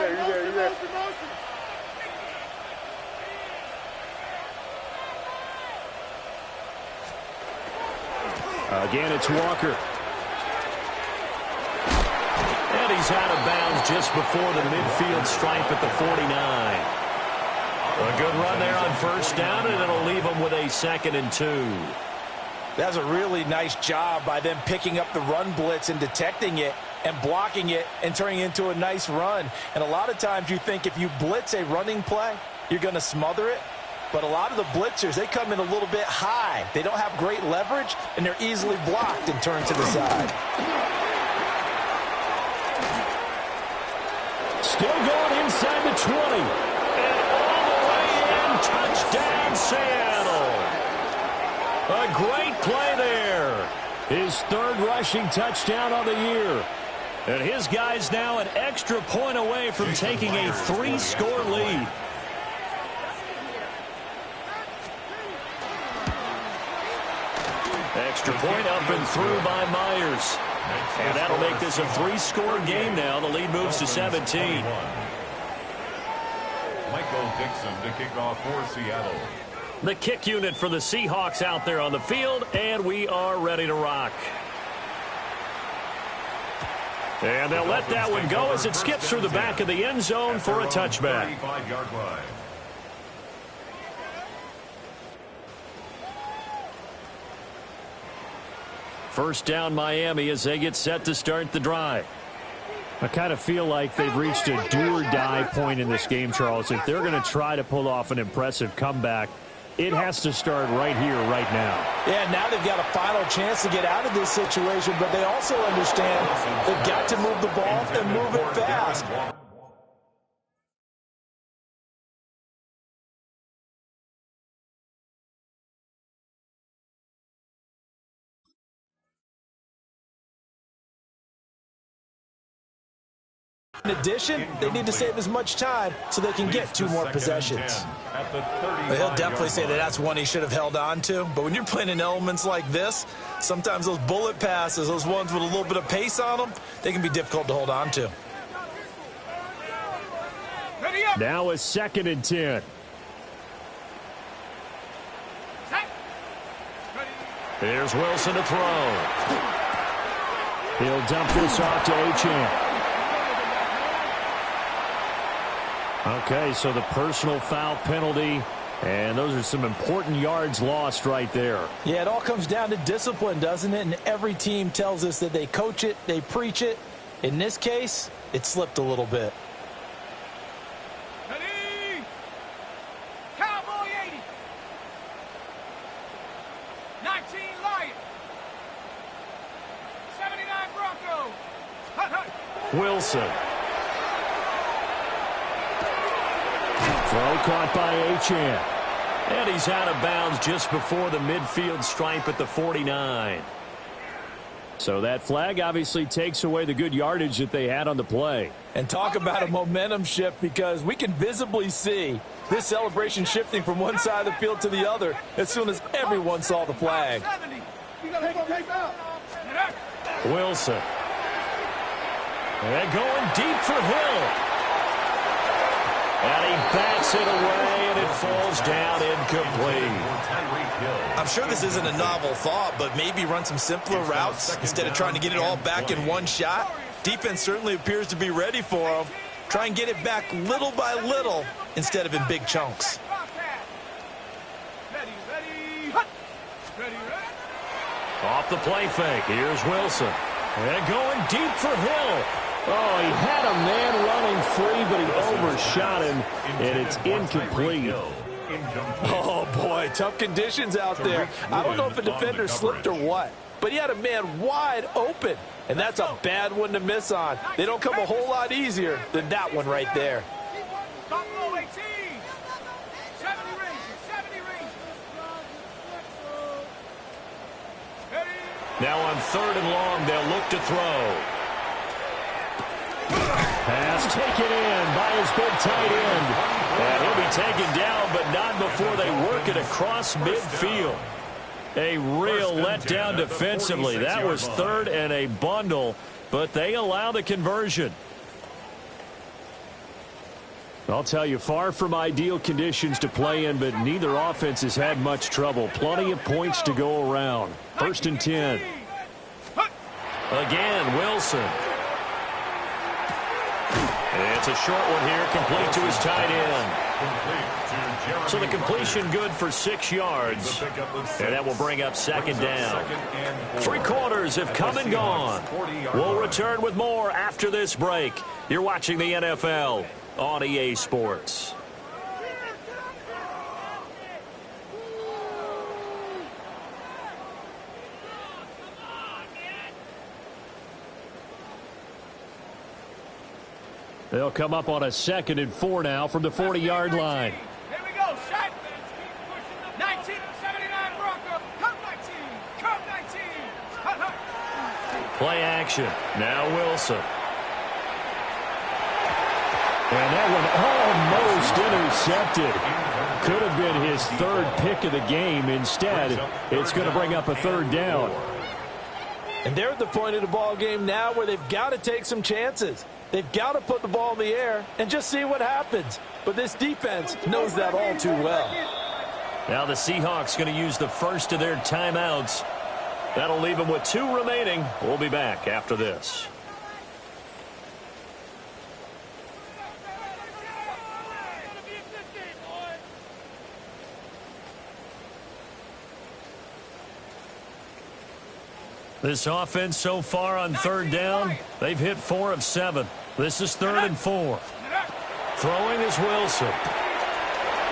there. Again, it's Walker. And he's out of bounds just before the midfield stripe at the 49. A good run there on first down, and it'll leave him with a 2nd and 2. That's a really nice job by them picking up the run blitz and detecting it and blocking it and turning it into a nice run. And a lot of times you think if you blitz a running play, you're going to smother it. But a lot of the blitzers, they come in a little bit high. They don't have great leverage, and they're easily blocked and turned to the side. Still going inside the 20. And all the way in, touchdown Seattle. A great play there. His 3rd rushing touchdown of the year. And his guy's now an extra point away from taking a 3-score lead. Extra point up and through by Myers. And that'll make this a 3-score game now. The lead moves to 17. Michael Dixon to kick off for Seattle. The kick unit for the Seahawks out there on the field, and we are ready to rock. And they'll let that one go as it skips through the back of the end zone for a touchback. 35-yard line. First down Miami as they get set to start the drive. I kind of feel like they've reached a do-or-die point in this game, Charles. If they're going to try to pull off an impressive comeback, it has to start right here, right now. Yeah, now they've got a final chance to get out of this situation, but they also understand they've got to move the ball and move it fast. In addition, they need to save as much time so they can get 2 more possessions. He'll definitely say that that's one he should have held on to. But when you're playing in elements like this, sometimes those bullet passes, those ones with a little bit of pace on them, they can be difficult to hold on to. Now a 2nd and 10. Here's Wilson to throw. He'll dump this off to Achane. Okay, so the personal foul penalty, and those are some important yards lost right there. Yeah, it all comes down to discipline, doesn't it? And every team tells us that they coach it, they preach it. In this case, it slipped a little bit. Ready? Cowboy 80. 19 Lion. 79 Broncos. Hut, hut. Wilson. Throw caught by Achane. And he's out of bounds just before the midfield stripe at the 49. So that flag obviously takes away the good yardage that they had on the play. And talk about a momentum shift, because we can visibly see this celebration shifting from one side of the field to the other as soon as everyone saw the flag. Wilson. And going deep for Hill. And he backs it away, and it falls down incomplete. I'm sure this isn't a novel thought, but maybe run some simpler routes instead of trying to get it all back in one shot. Defense certainly appears to be ready for him. Try and get it back little by little instead of in big chunks. Off the play fake. Here's Wilson. And going deep for Hill. Oh, he had a man running free, but he overshot him, and it's incomplete. Oh, boy, tough conditions out there. I don't know if a defender slipped or what, but he had a man wide open, and that's a bad one to miss on. They don't come a whole lot easier than that one right there. Buffalo 18. Now on 3rd and long, they'll look to throw. Pass taken in by his big tight end. And he'll be taken down, but not before they work it across midfield. A real letdown defensively. That was 3rd and a bundle, but they allow the conversion. I'll tell you, far from ideal conditions to play in, but neither offense has had much trouble. Plenty of points to go around. 1st and 10. Again, Wilson. It's a short one here, complete to his tight end. So the completion good for 6 yards. And that will bring up 2nd down. 3 quarters have come and gone. We'll return with more after this break. You're watching the NFL on EA Sports. They'll come up on a 2nd and 4 now from the 40-yard line. Here we go, set. 1979 Bronco. Come 19. Come 19. Play action. Now Wilson. And that one almost intercepted. Could have been his 3rd pick of the game. Instead, it's going to bring up a 3rd down. And they're at the point of the ball game now where they've got to take some chances. They've got to put the ball in the air and just see what happens. But this defense knows that all too well. Now the Seahawks going to use the first of their timeouts. That'll leave them with 2 remaining. We'll be back after this. This offense so far on 3rd down, they've hit 4 of 7. This is 3rd and 4. Throwing is Wilson.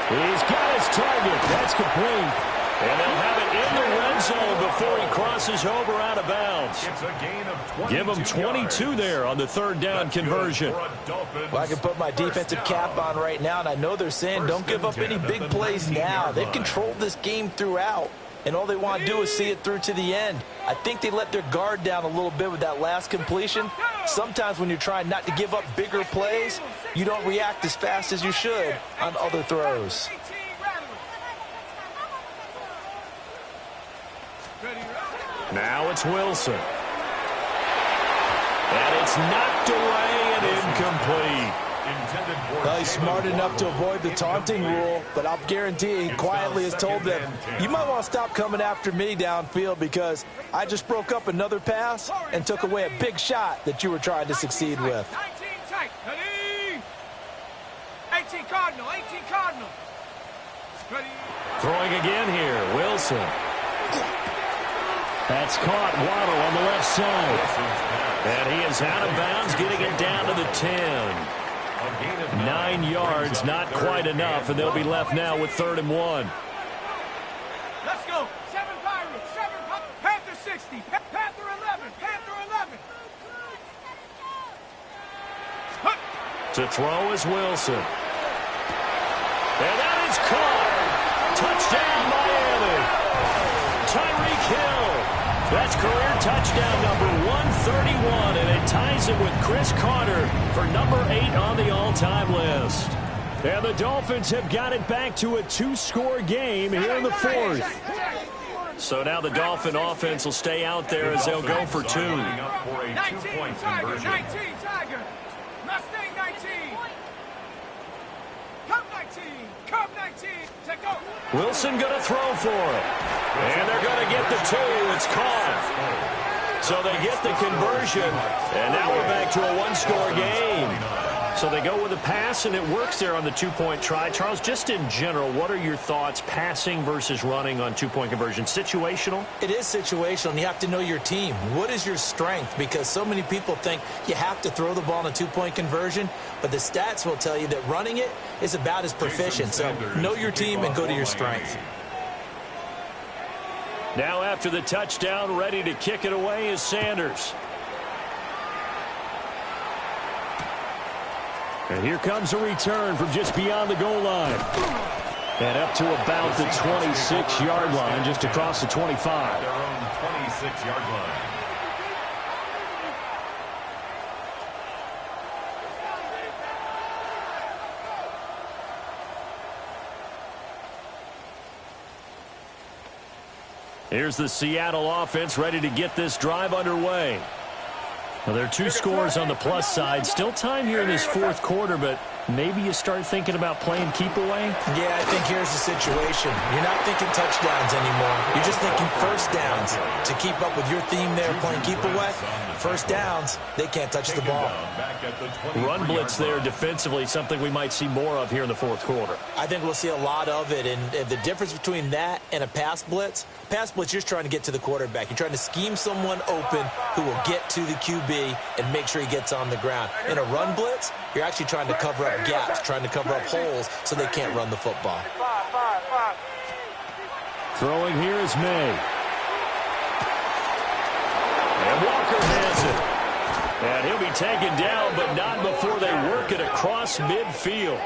He's got his target. That's complete. And they'll have it in the red zone before he crosses over out of bounds. It's a gain of 22 Give him 22 yards. there on the 3rd down conversion. Well, I can put my defensive cap on right now, and I know they're saying don't give up any big plays now. They've controlled this game throughout, and all they want to do is see it through to the end. I think they let their guard down a little bit with that last completion. Sometimes when you're trying not to give up bigger plays, you don't react as fast as you should on other throws. Now it's Wilson. And it's knocked away and incomplete. Well, he's smart enough to avoid the taunting rule, but I'll guarantee he quietly has told them, you might want to stop coming after me downfield because I just broke up another pass and took away a big shot that you were trying to succeed with. 19 tight. 18 Cardinal. 18 Cardinal. Throwing again here, Wilson. That's caught. Waddle on the left side. And he is out of bounds, getting it down to the 10. 9 yards, not quite enough, and they'll be left now with 3rd and 1. Let's go. 7 Pirates. 7 Panther 60. Panther 11. Panther 11. To throw is Wilson. And that is caught. Touchdown, Miami. Tyreek Hill. That's career touchdown number 131, and it ties it with Chris Carter for number 8 on the all-time list. And the Dolphins have got it back to a 2-score game here in the 4th. So now the Dolphin offense will stay out there as they'll go for 2. 19 Tiger. 19 Tiger. Mustang 19. Come 19. Come 19. Take go. Wilson going to throw for it. And they're going to get the 2. It's caught. So they get the conversion. And now we're back to a 1-score game. So they go with a pass, and it works there on the 2-point try. Charles, just in general, what are your thoughts passing versus running on 2-point conversion? Situational? It is situational, and you have to know your team. What is your strength? Because so many people think you have to throw the ball in a 2-point conversion, but the stats will tell you that running it is about as proficient. So know your team and go to your strength. Now after the touchdown, ready to kick it away is Sanders. And here comes a return from just beyond the goal line. And up to about the 26-yard line, just across the 25. Their own 26-yard line. Here's the Seattle offense ready to get this drive underway. Well, there are two scores on the plus side. Still time here in this fourth quarter, but maybe you start thinking about playing keep away? Yeah, I think here's the situation. You're not thinking touchdowns anymore. You're just thinking first downs. To keep up with your theme there, playing keep away, first downs, they can't touch the ball. Run blitz there defensively, something we might see more of here in the fourth quarter. I think we'll see a lot of it, and the difference between that and a pass blitz, you're just trying to get to the quarterback. You're trying to scheme someone open who will get to the QB and make sure he gets on the ground. In a run blitz, you're actually trying to cover up gaps, trying to cover up holes so they can't run the football. Throwing here is May. And Walker has it. And he'll be taken down, but not before they work it across midfield.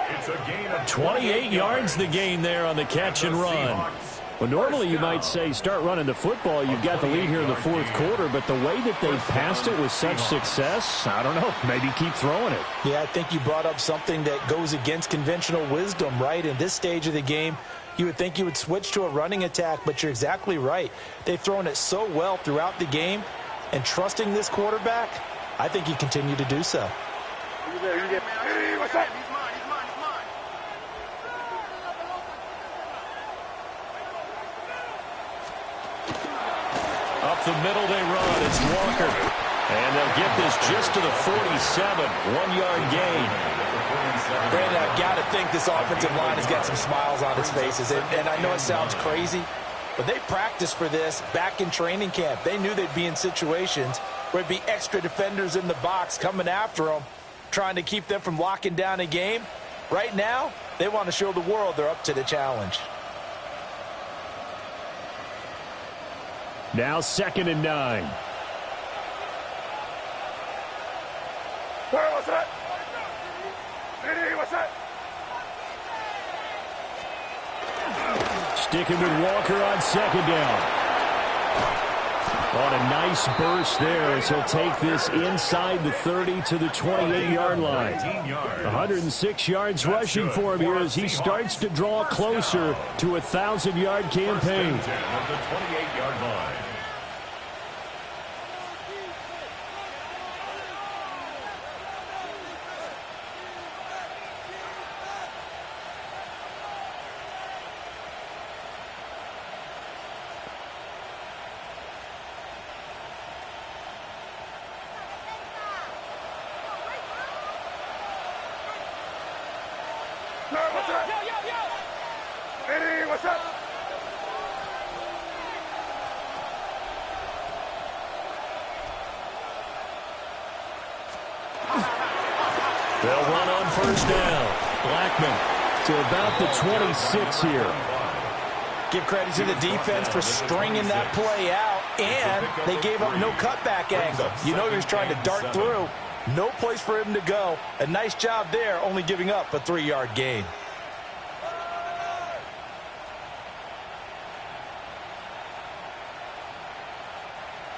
28 yards the gain there on the catch and run. Well, normally you might say start running the football. You've got the lead here in the fourth quarter, but the way that they passed it with such success, I don't know, maybe keep throwing it. Yeah, I think you brought up something that goes against conventional wisdom, right? In this stage of the game, you would think you would switch to a running attack, but you're exactly right. They've thrown it so well throughout the game, and trusting this quarterback, I think you continue to do so. Hey, what's up? Up the middle they run. It's Walker. And they'll get this just to the 47. 1-yard gain. Brandon, I've got to think this offensive line has got some smiles on its faces. And I know it sounds crazy, but they practiced for this back in training camp. They knew they'd be in situations where it'd be extra defenders in the box coming after them, trying to keep them from locking down a game. Right now, they want to show the world they're up to the challenge. Now 2nd and 9. What's that? Hey, what's that? Sticking with Walker on 2nd down. On a nice burst there as he'll take this inside the 30 to the 28-yard line. 106 yards rushing for him here as he starts to draw closer to a 1,000-yard campaign. The 28-yard line. Hey, what's up? They'll run on 1st down. Blackman to about the 26 here. Give credit to the defense for stringing that play out, and they gave up no cutback angle. You know he was trying to dart through. No place for him to go. A nice job there, only giving up a 3-yard gain.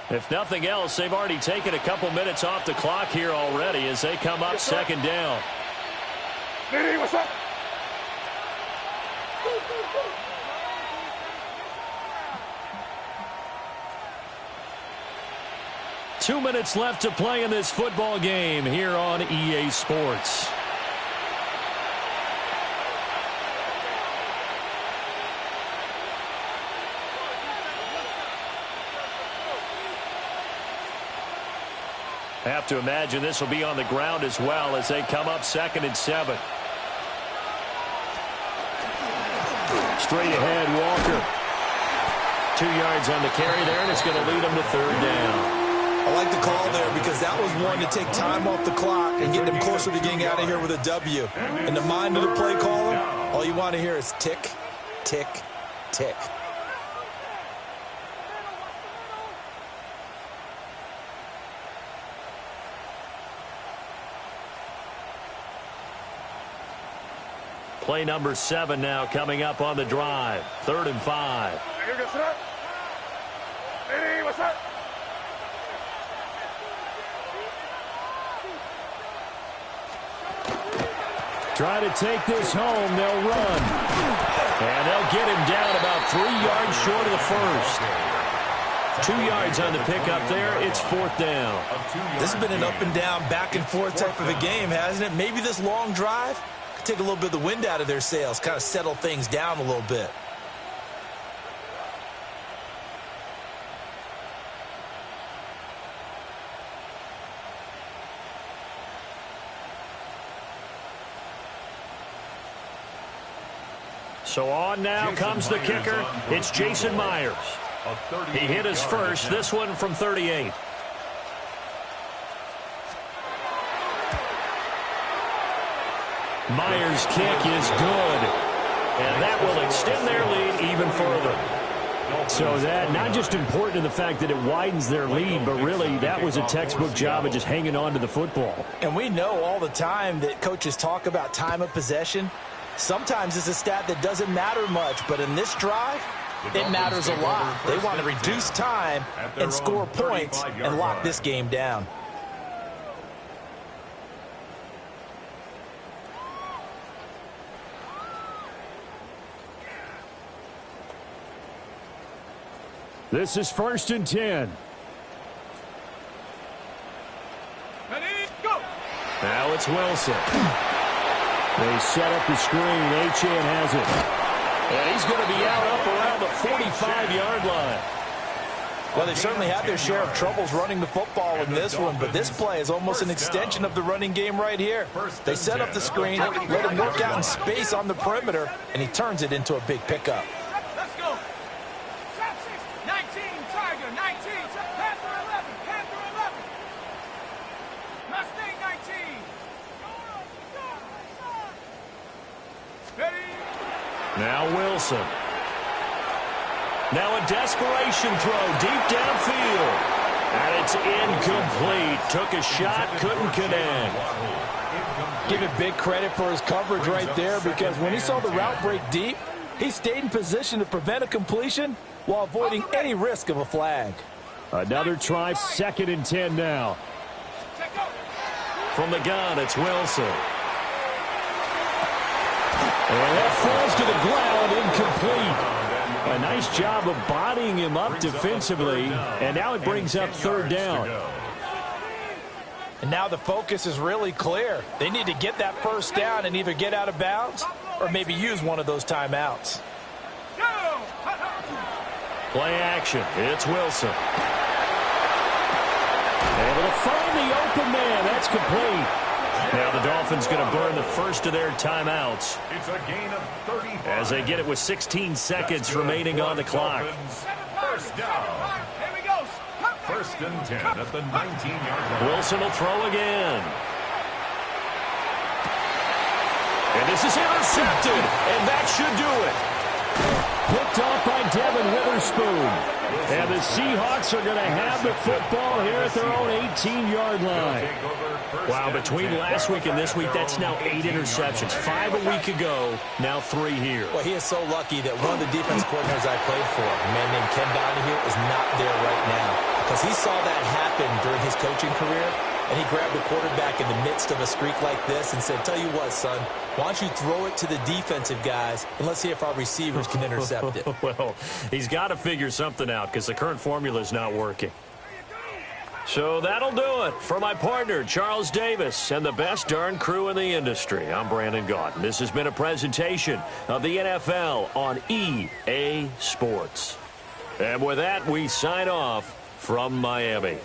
If nothing else, they've already taken a couple minutes off the clock here already as they come up 2nd down. Hey, what's up? 2 minutes left to play in this football game here on EA Sports. Have to imagine this will be on the ground as well as they come up 2nd and 7. Straight ahead, Walker. 2 yards on the carry there, and it's going to lead them to 3rd down. I like the call there because that was one to take time off the clock and get them closer to getting out of here with a W. In the mind of the play caller, all you want to hear is tick, tick, tick. Play number 7 now coming up on the drive. 3rd and 5. Try to take this home. They'll run. And they'll get him down about 3 yards short of the first. 2 yards on the pickup there. It's 4th down. This has been an up and down, back and forth type of a game, hasn't it? Maybe this long drive could take a little bit of the wind out of their sails, kind of settle things down a little bit. So on now comes the kicker. It's Jason Myers. He hit his first, this one from 38. Myers' kick is good. And that will extend their lead even further. So that not just important in the fact that it widens their lead, but really that was a textbook job of just hanging on to the football. And we know all the time that coaches talk about time of possession. Sometimes it's a stat that doesn't matter much, but in this drive, it matters a lot. They want to reduce time and score points and lock this game down. This is 1st and 10. Ready, go! Now it's Wilson. They set up the screen. Achane has it. And he's going to be out up around the 45-yard line. Well, they certainly had their share of troubles running the football in this one, but this play is almost an extension of the running game right here. They set up the screen, let him work out in space on the perimeter, and he turns it into a big pickup. Let's go. 19, Tiger, 19. Panther 11, Panther 11. Mustang 19. Ready? Now Wilson. Now a desperation throw deep downfield. And it's incomplete. Took a shot, couldn't connect. Give it big credit for his coverage right there, because when he saw the route break deep, he stayed in position to prevent a completion while avoiding any risk of a flag. Another try, 2nd and 10 now. From the gun, it's Wilson. And that falls to the ground, incomplete. A nice job of bodying him up defensively, and now it brings up 3rd down. And now the focus is really clear. They need to get that 1st down and either get out of bounds or maybe use one of those timeouts. Play action. It's Wilson. Able to find the open man. That's complete. Now the Dolphins going to burn the first of their timeouts. It's a gain of 35. As they get it with 16 seconds remaining on the clock. First down. Here we go. 1st and 10 at the 19-yard line. Wilson will throw again. And this is intercepted. And that should do it. Picked off by Devin Witherspoon. And the Seahawks are going to have the football here at their own 18-yard line. Wow, between last week and this week, that's now 8 interceptions. 5 a week ago, now 3 here. Well, he is so lucky that one of the defense coordinators I played for, a man named Ken Donahue, is not there right now, because he saw that happen during his coaching career, and he grabbed the quarterback in the midst of a streak like this and said, tell you what, son, why don't you throw it to the defensive guys, and let's see if our receivers can intercept it. Well, he's got to figure something out because the current formula is not working. So that'll do it for my partner, Charles Davis, and the best darn crew in the industry. I'm Brandon Gaudin. This has been a presentation of the NFL on EA Sports. And with that, we sign off from Miami.